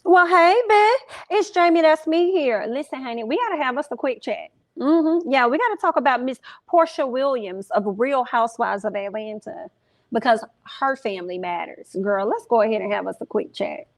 Well, hey, babe, it's Jamie. That's me here. Listen, honey, we gotta have us a quick chat. Yeah, we gotta talk about Miss Portia Williams of Real Housewives of Atlanta because her family matters. Girl, let's go ahead and have us a quick chat.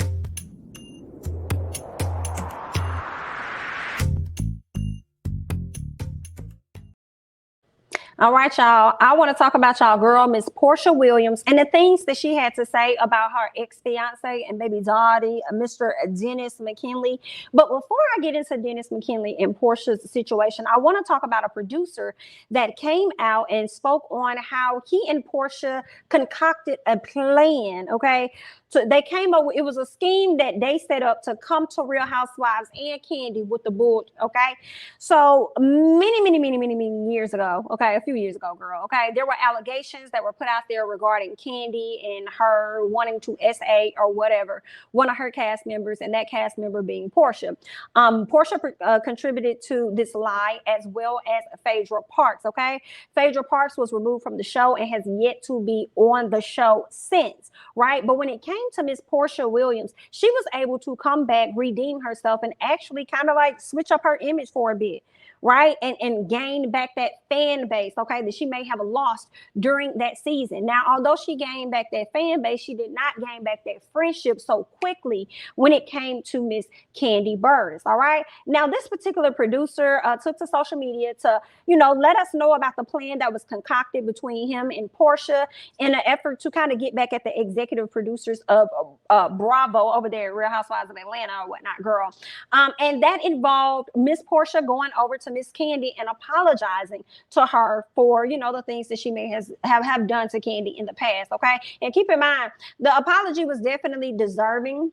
All right, y'all. I want to talk about y'all girl, Miss Portia Williams, and the things that she had to say about her ex-fiance and baby daddy, Mr. Dennis McKinley. But before I get into Dennis McKinley and Portia's situation, I want to talk about a producer that came out and spoke on how he and Portia concocted a plan. Okay, so they came up with, it was a scheme that they set up to come to Real Housewives and Candy with the bull. Okay, so many years ago, okay, a few years ago, girl, okay, there were allegations that were put out there regarding Candy and her wanting to SA or whatever, one of her cast members, and that cast member being Portia. Portia contributed to this lie as well as Phaedra Parks, okay? Phaedra Parks was removed from the show and has yet to be on the show since, right? But when it came to Miss Portia Williams, she was able to come back, redeem herself, and actually kind of like switch up her image for a bit, right? And gain back that fan base, okay, that she may have lost during that season. Now, although she gained back that fan base, she did not gain back that friendship so quickly when it came to Miss Candy Burris, all right? Now, this particular producer took to social media to, let us know about the plan that was concocted between him and Portia in an effort to kind of get back at the executive producers of Bravo over there at Real Housewives of Atlanta or whatnot, girl. And that involved Miss Portia going over to Miss Candy and apologizing to her for, the things that she may have done to Candy in the past, okay? And keep in mind, the apology was definitely deserving.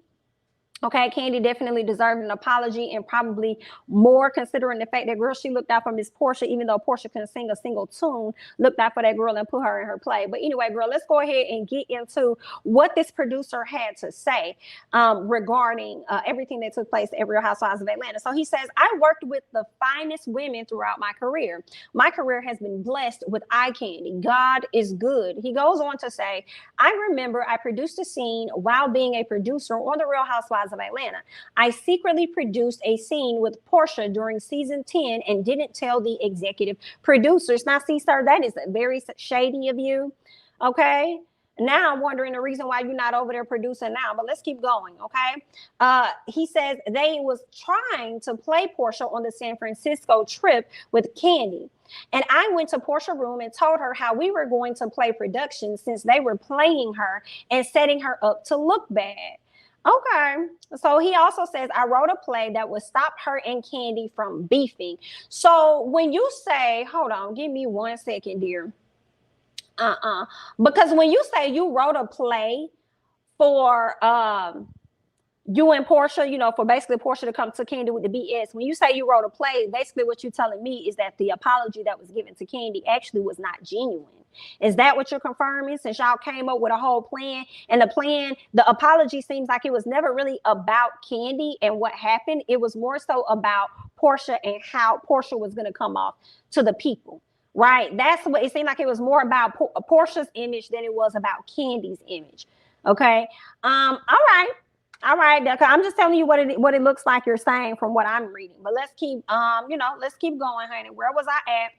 Okay, Candy definitely deserved an apology, and probably more considering the fact that, girl, she looked out for Miss Portia, even though Portia couldn't sing a single tune, looked out for that girl and put her in her play. But anyway, girl, let's go ahead and get into what this producer had to say regarding everything that took place at Real Housewives of Atlanta. So he says, I worked with the finest women throughout my career. My career has been blessed with eye candy. God is good. He goes on to say, I remember I produced a scene while being a producer on the Real Housewives of Atlanta. I secretly produced a scene with Portia during season 10 and didn't tell the executive producers. Now, see, sir, that is very shady of you. Okay. Now I'm wondering the reason why you're not over there producing now, but let's keep going, okay? He says they was trying to play Portia on the San Francisco trip with Candy. And I went to Portia's room and told her how we were going to play production since they were playing her and setting her up to look bad. Okay. So he also says, I wrote a play that would stop her and Candy from beefing. So when you say, hold on, give me 1 second, dear. Because when you say you wrote a play for you and Portia, for basically Portia to come to Candy with the BS, when you say you wrote a play, basically what you're telling me is that the apology that was given to Candy actually was not genuine. Is that what you're confirming, since y'all came up with a whole plan? And the apology seems like it was never really about Candy and what happened. It was more so about Portia and how Portia was going to come off to the people. Right. That's what it seemed like. It was more about Portia's image than it was about Candy's image. Okay. All right. I'm just telling you what it looks like you're saying from what I'm reading. But let's keep let's keep going, honey. Where was I at?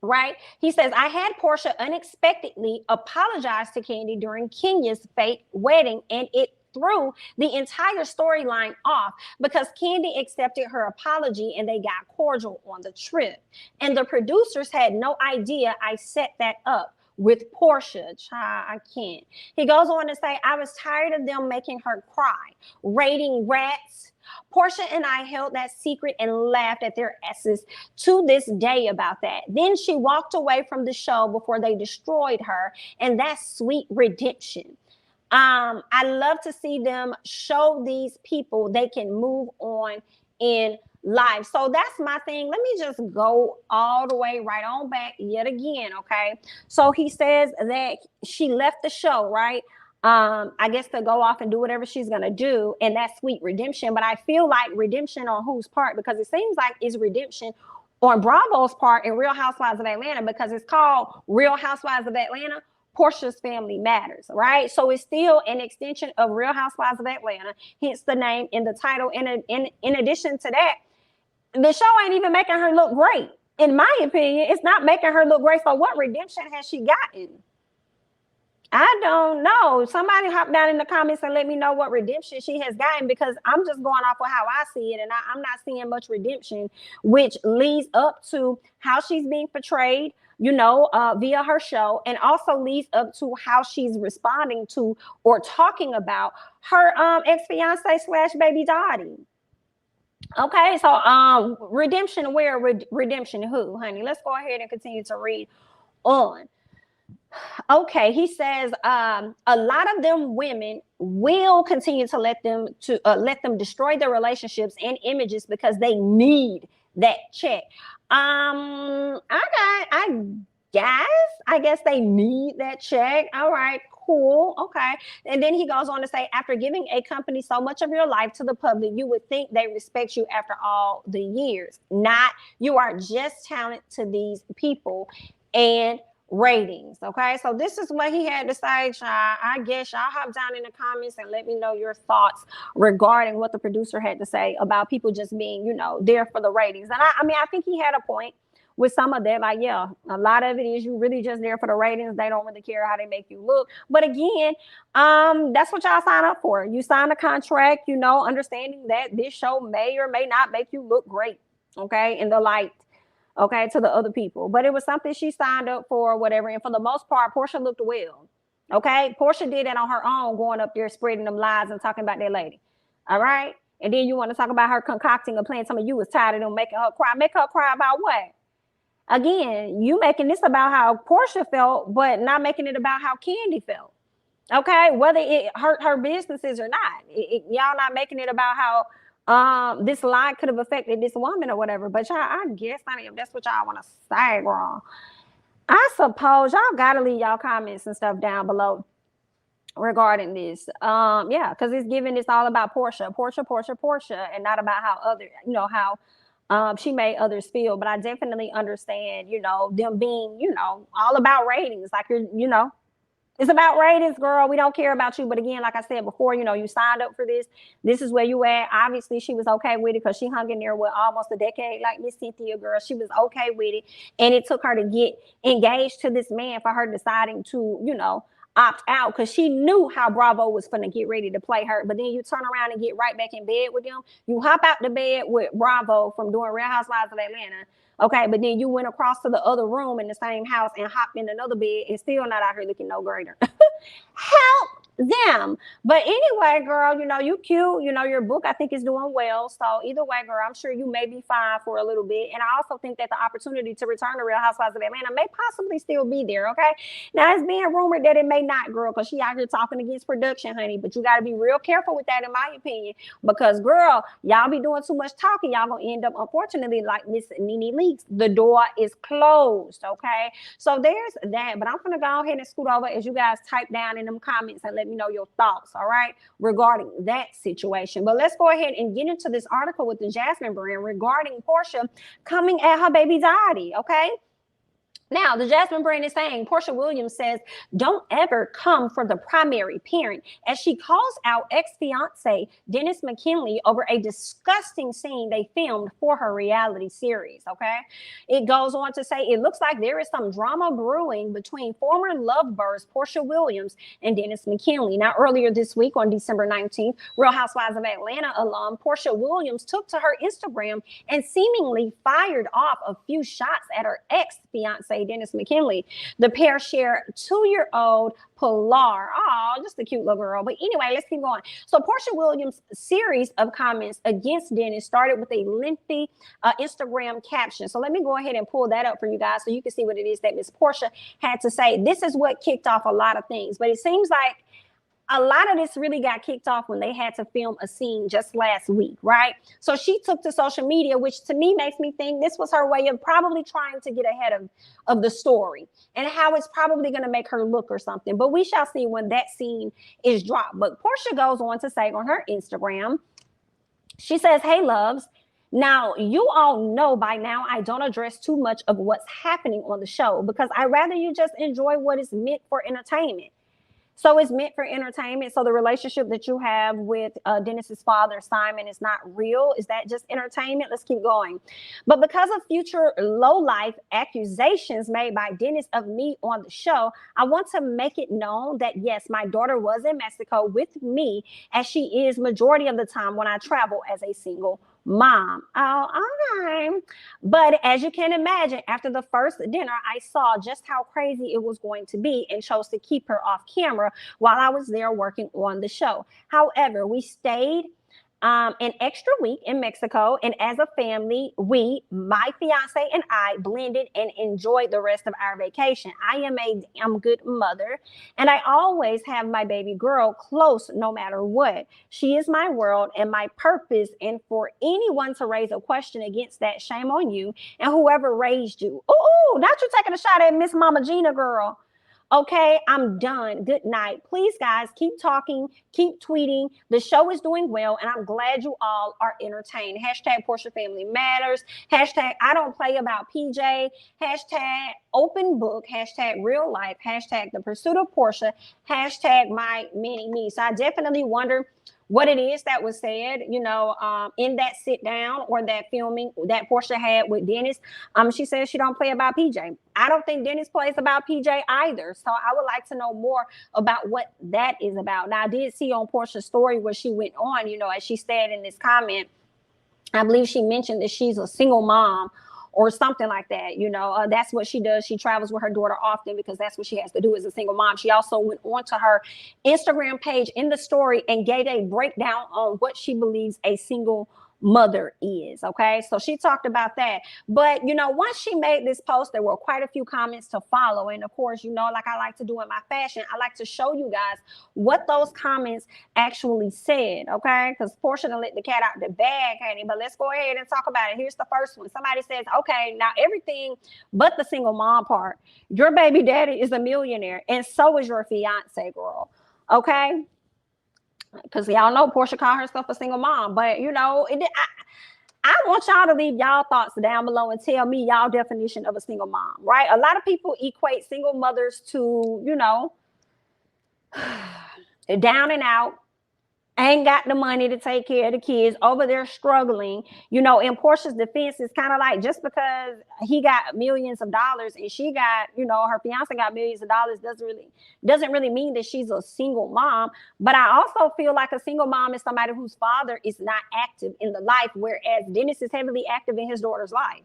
Right. He says, I had Portia unexpectedly apologize to Candy during Kenya's fake wedding, and it threw the entire storyline off because Candy accepted her apology and they got cordial on the trip. And the producers had no idea I set that up with Portia. Child, I can't. He goes on to say, I was tired of them making her cry, raiding rats. Portia and I held that secret and laughed at their asses to this day about that. Then she walked away from the show before they destroyed her, and that's sweet redemption. I love to see them show these people they can move on in life. So that's my thing. Let me just go all the way right on back yet again, okay? So he says that she left the show, right? I guess to go off and do whatever she's going to do, and that's sweet redemption. But I feel like redemption on whose part? Because it seems like it's redemption on Bravo's part in Real Housewives of Atlanta, because it's called Real Housewives of Atlanta. Portia's family matters, right? So it's still an extension of Real Housewives of Atlanta, hence the name in the title. And in addition to that, the show ain't even making her look great. In my opinion, it's not making her look great. So what redemption has she gotten? I don't know. Somebody hop down in the comments and let me know what redemption she has gotten, because I'm just going off of how I see it, and I'm not seeing much redemption, which leads up to how she's being portrayed, via her show, and also leads up to how she's responding to or talking about her ex-fiance / baby daddy. Okay, so redemption where? Redemption who, honey? Let's go ahead and continue to read on. Okay, he says a lot of them women will continue to let them destroy their relationships and images because they need that check. I guess they need that check. All right, cool. Okay. And then he goes on to say, after giving a company so much of your life to the public, you would think they respect you after all the years. Not, you are just talent to these people and ratings. Okay, so this is what he had to say, child. I guess y'all hop down in the comments and let me know your thoughts regarding what the producer had to say about people just being, there for the ratings. And I think he had a point with some of that. Like, yeah, a lot of it is you really just there for the ratings. They don't really care how they make you look. But again, that's what y'all sign up for. You sign a contract, understanding that this show may or may not make you look great, okay, in the light, okay, to the other people. But it was something she signed up for or whatever. And for the most part, Porsha looked well. Okay, Porsha did that on her own, going up there spreading them lies and talking about that lady. All right. And then you want to talk about her concocting a plan. Some of you was tired of them making her cry. Make her cry about what? Again, you making this about how Porsha felt, but not making it about how Candy felt. Okay, whether it hurt her businesses or not. Y'all not making it about how this lie could have affected this woman or whatever. But y'all, I guess, honey, if that's what y'all want to say, girl, I suppose y'all gotta leave y'all comments and stuff down below regarding this. Yeah, because it's giving this all about Porsha, and not about how other, how she made others feel. But I definitely understand, them being, all about ratings. Like you're, it's about ratings, girl. We don't care about you. But again, like I said before, you signed up for this. This is where you at. Obviously, she was okay with it because she hung in there with almost a decade, like Miss Cynthia, girl. She was okay with it. And it took her to get engaged to this man for her deciding to, opt out, because she knew how Bravo was going to get ready to play her. But then you turn around and get right back in bed with them. You hop out the bed with Bravo from doing Real Housewives of Atlanta. Okay, but then you went across to the other room in the same house and hopped in another bed and still not out here looking no greater. Help them. But anyway, girl, you cute. Your book, I think, is doing well. So either way, girl, I'm sure you may be fine for a little bit. And I also think that the opportunity to return to Real Housewives of Atlanta may possibly still be there. Okay, now it's being rumored that it may not, girl, because she out here talking against production, honey. But you got to be real careful with that, in my opinion, because, girl, y'all be doing too much talking. Y'all gonna end up, unfortunately, like Miss Nene Leakes. The door is closed. Okay, so there's that. But I'm gonna go ahead and scoot over as you guys type down in them comments and let me know your thoughts, all right, regarding that situation. But let's go ahead and get into this article with the Jasmine brand regarding Porsha coming at her baby daddy, okay? Now, the Jasmine brand is saying, Porsha Williams says, don't ever come for the primary parent, as she calls out ex-fiance Dennis McKinley over a disgusting scene they filmed for her reality series, okay? It goes on to say, it looks like there is some drama brewing between former lovebirds Porsha Williams and Dennis McKinley. Now, earlier this week on December 19th, Real Housewives of Atlanta alum Porsha Williams took to her Instagram and seemingly fired off a few shots at her ex-fiance Dennis McKinley. The pair share 2-year-old Pilar. Oh, just a cute little girl. But anyway, let's keep going. So Porsha Williams' series of comments against Dennis started with a lengthy Instagram caption. So let me go ahead and pull that up for you guys so you can see what it is that Miss Porsha had to say. This is what kicked off a lot of things, but it seems like a lot of this really got kicked off when they had to film a scene just last week, right? So she took to social media, which to me makes me think this was her way of probably trying to get ahead of the story and how it's probably going to make her look or something. But we shall see when that scene is dropped. But Porsha goes on to say on her Instagram, she says, hey, loves, Now, you all know by now I don't address too much of what's happening on the show because I rather you just enjoy what is meant for entertainment. So it's meant for entertainment. So the relationship that you have with Dennis's father, Simon, is not real. Is that just entertainment? Let's keep going. But because of future low-life accusations made by Dennis of me on the show, I want to make it known that yes, my daughter was in Mexico with me, as she is majority of the time when I travel as a single mom. Oh, all right. But as you can imagine, after the first dinner, I saw just how crazy it was going to be and chose to keep her off camera while I was there working on the show. However, we stayed an extra week in Mexico, and as a family, my fiance and I, blended and enjoyed the rest of our vacation. I'm a good mother, and I always have my baby girl close no matter what. She is my world and my purpose, and for anyone to raise a question against that, shame on you and whoever raised you. Oh, not you taking a shot at Miss Mama Gina, girl. Okay, I'm done. Good night. Please, guys, keep talking, keep tweeting. The show is doing well, and I'm glad you all are entertained. Hashtag Porsha Family Matters. Hashtag I don't play about PJ. Hashtag open book. Hashtag real life. Hashtag the pursuit of Porsha. Hashtag my mini me. So I definitely wonder what it is that was said, in that sit down or that filming that Porsha had with Dennis. She says she don't play about PJ. I don't think Dennis plays about PJ either. So I would like to know more about what that is about. Now, I did see on Porsha's story where she went on, as she said in this comment, I believe she mentioned that she's a single mom or something like that. That's what she does. She travels with her daughter often because that's what she has to do as a single mom. She also went on to her Instagram page in the story and gave a breakdown on what she believes a single mother is. Okay, so she talked about that. But once she made this post, there were quite a few comments to follow, and of course, like I like to do in my fashion, I like to show you guys what those comments actually said. Okay, because Porsha done let the cat out the bag, honey. But let's go ahead and talk about it. Here's the first one. Somebody says, okay, now everything but the single mom part. Your baby daddy is a millionaire, and so is your fiance, girl. Okay, because y'all know Porsha called herself a single mom, but I want y'all to leave y'all thoughts down below and tell me y'all definition of a single mom, right? A lot of people equate single mothers to, down and out, ain't got the money to take care of the kids, over there struggling. In Porsha's defense, is kind of like, just because he got millions of dollars and she got, her fiance got millions of dollars doesn't really mean that she's a single mom. But I also feel like a single mom is somebody whose father is not active in the life, whereas Dennis is heavily active in his daughter's life.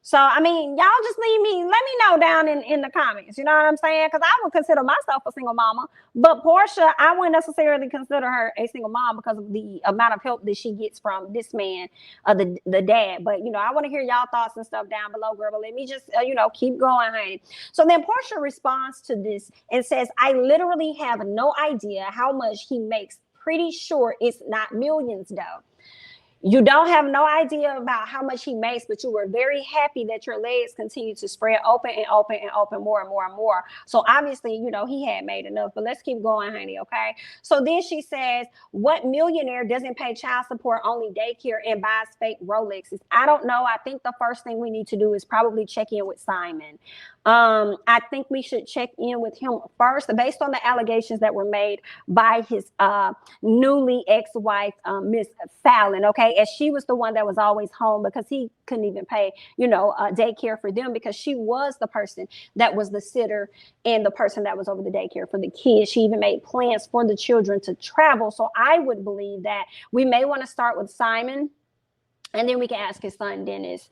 So, y'all just let me know down in the comments, you know what I'm saying? Because I would consider myself a single mama, but Porsha, I wouldn't necessarily consider her a single mom because of the amount of help that she gets from this man, the dad. But, I want to hear y'all thoughts and stuff down below, girl. But let me just, keep going, honey. So then Porsha responds to this and says, I literally have no idea how much he makes. Pretty sure it's not millions, though. You don't have no idea about how much he makes, but you were very happy that your legs continue to spread open and open and open more and more and more. So obviously, he had made enough, but let's keep going, honey. Okay. So then she says, what millionaire doesn't pay child support, only daycare, and buys fake Rolexes? I don't know. I think the first thing we need to do is probably check in with Simon. I think we should check in with him first, based on the allegations that were made by his newly ex-wife, Miss Fallon. Okay, as she was the one that was always home because he couldn't even pay, daycare for them, because she was the person that was the sitter and the person that was over the daycare for the kids. She even made plans for the children to travel. So I would believe that we may want to start with Simon, and then we can ask his son, Dennis,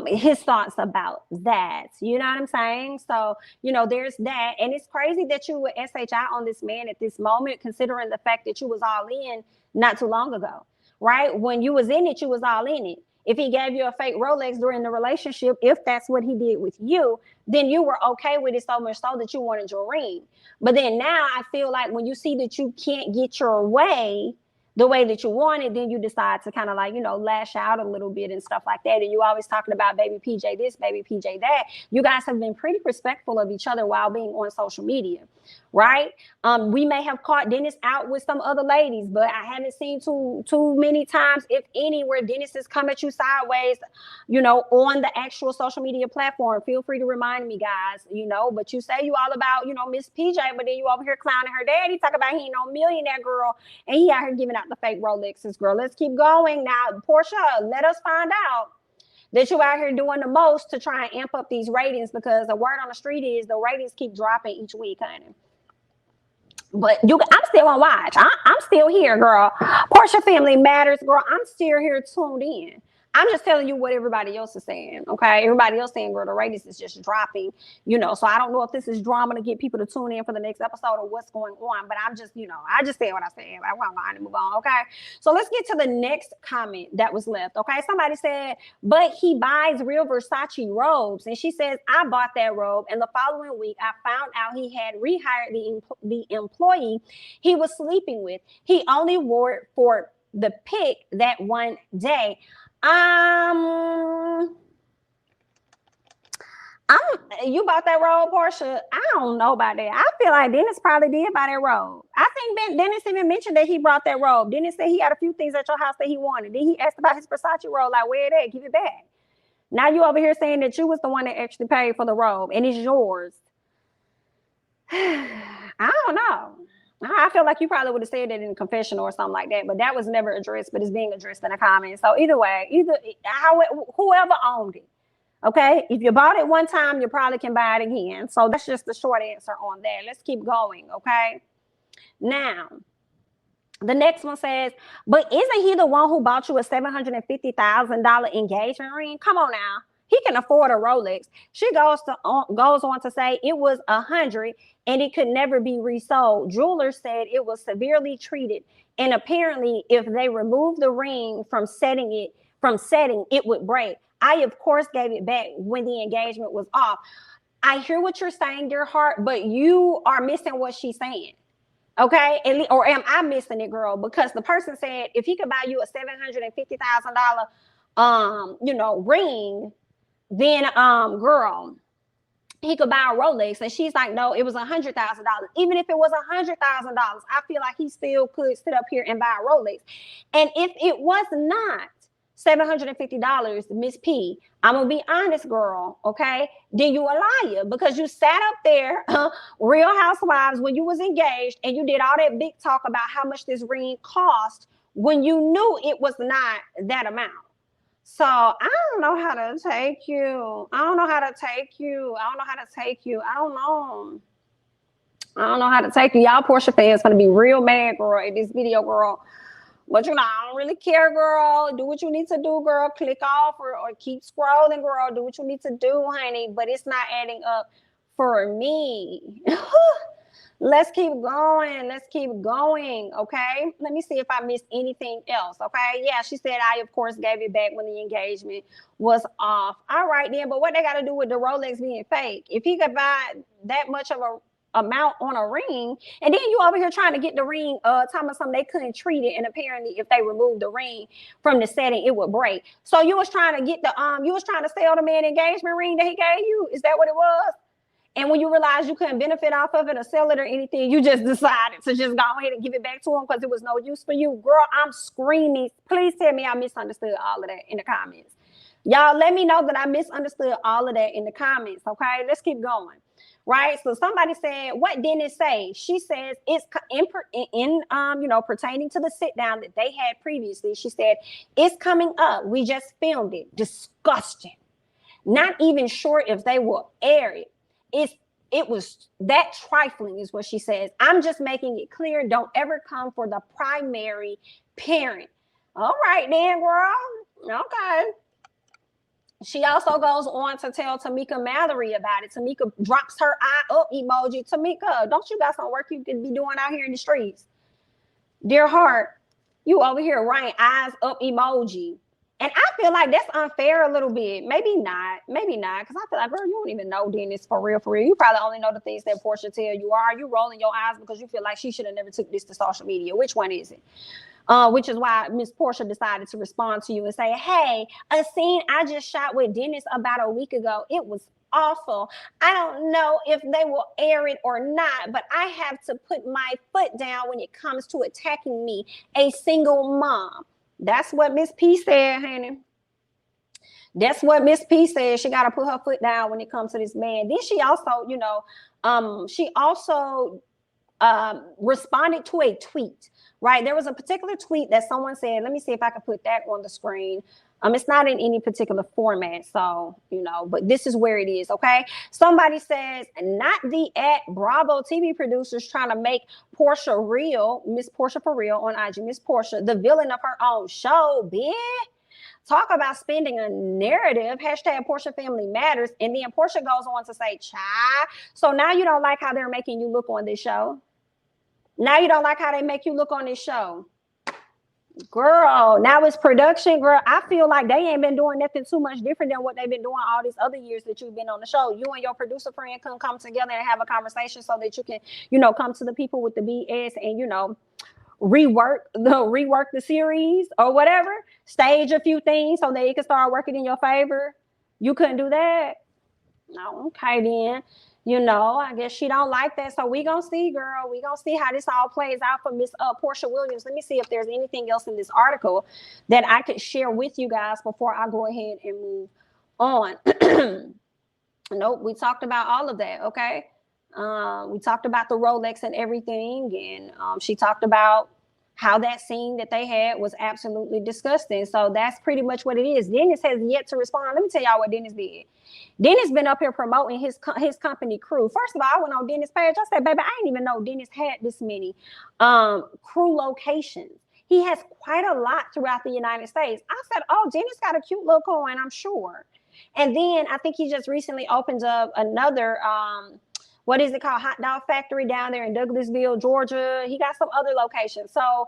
his thoughts about that. You know what I'm saying? So, there's that. And it's crazy that you would SHI on this man at this moment, considering the fact that you was all in not too long ago, right? When you was in it, you was all in it. If he gave you a fake Rolex during the relationship, if that's what he did with you, then you were okay with it, so much so that you wanted your ring. But then now I feel like when you see that you can't get your way, the way that you want it, then you decide to kind of like, lash out a little bit and stuff like that. And you always talking about baby PJ this, baby PJ that. You guys have been pretty respectful of each other while being on social media, right? We may have caught Dennis out with some other ladies, but I haven't seen too many times, if any, where Dennis has come at you sideways, on the actual social media platform. Feel free to remind me, guys, but you say you all about, Miss PJ, but then you over here clowning her daddy, talk about he ain't no millionaire, girl, and he out here giving out the fake Rolexes, girl. Let's keep going. Now, Portia, let us find out that you out here doing the most to try and amp up these ratings, because the word on the street is the ratings keep dropping each week, honey. But I'm still on watch. I'm still here, girl. Portia Family Matters, girl. I'm still here tuned in. I'm just telling you what everybody else is saying, okay? Everybody else saying, girl, the ratings is just dropping, so I don't know if this is drama to get people to tune in for the next episode or what's going on, but I'm just, I just said what I said. I want to move on, okay? So let's get to the next comment that was left, okay? Somebody said, but he buys real Versace robes, and she says, I bought that robe, and the following week, I found out he had rehired the employee he was sleeping with. He only wore it for the pic that one day. You bought that robe, Portia? I don't know about that. I feel like Dennis probably did buy that robe. I think Dennis even mentioned that he brought that robe. Dennis said he had a few things at your house that he wanted. Then he asked about his Versace robe, like, where it at? Give it back. Now you over here saying that you was the one that actually paid for the robe and it's yours. I don't know. I feel like you probably would have said that in a confessional or something like that, but that was never addressed, but it's being addressed in a comment. So either way, whoever owned it, okay? If you bought it one time, you probably can buy it again. So that's just the short answer on that. Let's keep going, okay? Now, the next one says, but isn't he the one who bought you a $750,000 engagement ring? Come on now. He can afford a Rolex. She goes on to say it was $100 and it could never be resold. Jeweler said it was severely treated, and apparently, if they removed the ring from setting, it would break. I of course gave it back when the engagement was off. I hear what you're saying, dear heart, but you are missing what she's saying. Okay, or am I missing it, girl? Because the person said if he could buy you a $750,000, ring, then girl, he could buy a Rolex. And she's like, no, it was $100,000. Even if it was $100,000, I feel like he still could sit up here and buy a Rolex. And if it was not $750, Miss P, I'm gonna be honest, girl, okay? Then you a liar, because you sat up there, Real Housewives, when you was engaged, and you did all that big talk about how much this ring cost when you knew it was not that amount. So I don't know how to take you. I don't know how to take you. I don't know how to take you. I don't know how to take you. Y'all Portia fans gonna be real mad, girl, in this video, girl. But I don't really care, girl. Do what you need to do, girl. Click off or keep scrolling, girl. Do what you need to do, honey. But it's not adding up for me. Let's keep going. Let's keep going. Okay. Let me see if I missed anything else. Okay. Yeah, she said I, of course, gave it back when the engagement was off. All right, then. But what they got to do with the Rolex being fake? If he could buy that much of a amount on a ring, and then you over here trying to get the ring, talking about something they couldn't treat it, and apparently if they removed the ring from the setting, it would break. So you was trying to get you was trying to sell the man engagement ring that he gave you. Is that what it was? And when you realized you couldn't benefit off of it or sell it or anything, you just decided to just go ahead and give it back to him because it was no use for you. Girl, I'm screaming. Please tell me I misunderstood all of that in the comments. Y'all, let me know that I misunderstood all of that in the comments, okay? Let's keep going, right? So somebody said, what didn't it say? She says it's pertaining to the sit down that they had previously. She said, it's coming up. We just filmed it. Disgusting. Not even sure if they will air it. It was that trifling is what she says. I'm just making it clear. Don't ever come for the primary parent. All right, then, girl. Okay. She also goes on to tell Tamika Mallory about it. Tamika drops her eye up emoji. Tamika, don't you got some work you could be doing out here in the streets? Dear heart, you over here writing eyes up emoji. And I feel like that's unfair a little bit. Maybe not. Because I feel like, girl, you don't even know Dennis for real. You probably only know the things that Portia tell you. Are you rolling your eyes because you feel like she should have never took this to social media? Which one is it? which is why Miss Portia decided to respond to you and say, hey, a scene I just shot with Dennis about a week ago, it was awful. I don't know if they will air it or not, but I have to put my foot down when it comes to attacking me, a single mom. That's what Miss P said, honey. That's what Miss P said. She got to put her foot down when it comes to this man. Then she also, responded to a tweet, right? There was a particular tweet that someone said, let me see if I can put that on the screen. It's not in any particular format, so, but this is where it is, okay? Somebody says, not the Bravo TV producers trying to make Porsha real, Miss Porsha for real on IG, Miss Porsha, the villain of her own show, bitch. Talk about spending a narrative, hashtag Porsha Family Matters. And then Porsha goes on to say, child. So now you don't like how they're making you look on this show. Now you don't like how they make you look on this show. Girl, now it's production, girl. I feel like they ain't been doing nothing too much different than what they've been doing all these other years that you've been on the show. You and your producer friend can come together and have a conversation so that you can, come to the people with the BS and, rework the series or whatever, stage a few things so that it can start working in your favor. You couldn't do that? No, okay then. I guess she don't like that. So we gonna see, girl. We gonna see how this all plays out for Miss Porsha Williams. Let me see if there's anything else in this article that I could share with you guys before I go ahead and move on. Nope, we talked about all of that, okay? We talked about the Rolex and everything, and she talked about how that scene that they had was absolutely disgusting. So that's pretty much what it is. Dennis has yet to respond. Let me tell y'all what Dennis did. Dennis been up here promoting his company crew. First of all, I went on Dennis' page. I said, baby, I didn't even know Dennis had this many crew locations. He has quite a lot throughout the United States. I said, oh, Dennis got a cute little coin, I'm sure. And then I think he just recently opened up another what is it called? Hot dog factory down there in Douglasville, Georgia. He got some other locations. So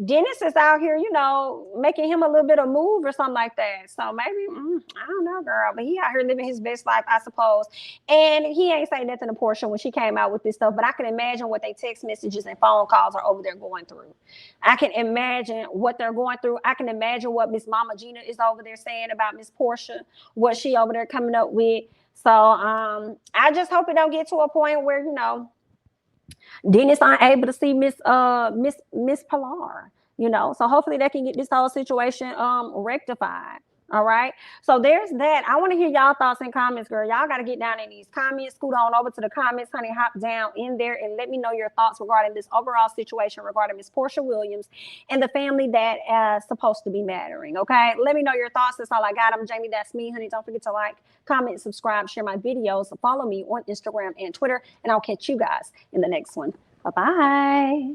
Dennis is out here, making him a little bit of move or something like that. So maybe, I don't know, girl, but he out here living his best life, I suppose. And he ain't saying nothing to Porsha when she came out with this stuff, but I can imagine what they text messages and phone calls are over there going through. I can imagine what they're going through. I can imagine what Miss Mama Gina is over there saying about Miss Porsha, what she over there coming up with. So I just hope it don't get to a point where, Dennis aren't able to see Miss Pilar, So hopefully they can get this whole situation rectified. All right. So there's that. I want to hear y'all thoughts and comments, girl. Y'all got to get down in these comments. Scoot on over to the comments, honey. Hop down in there and let me know your thoughts regarding this overall situation regarding Miss Porsha Williams and the family that is supposed to be mattering. Okay. Let me know your thoughts. That's all I got. I'm Jamie. That's me, honey. Don't forget to like, comment, subscribe, share my videos. Follow me on Instagram and Twitter. And I'll catch you guys in the next one. Bye-bye.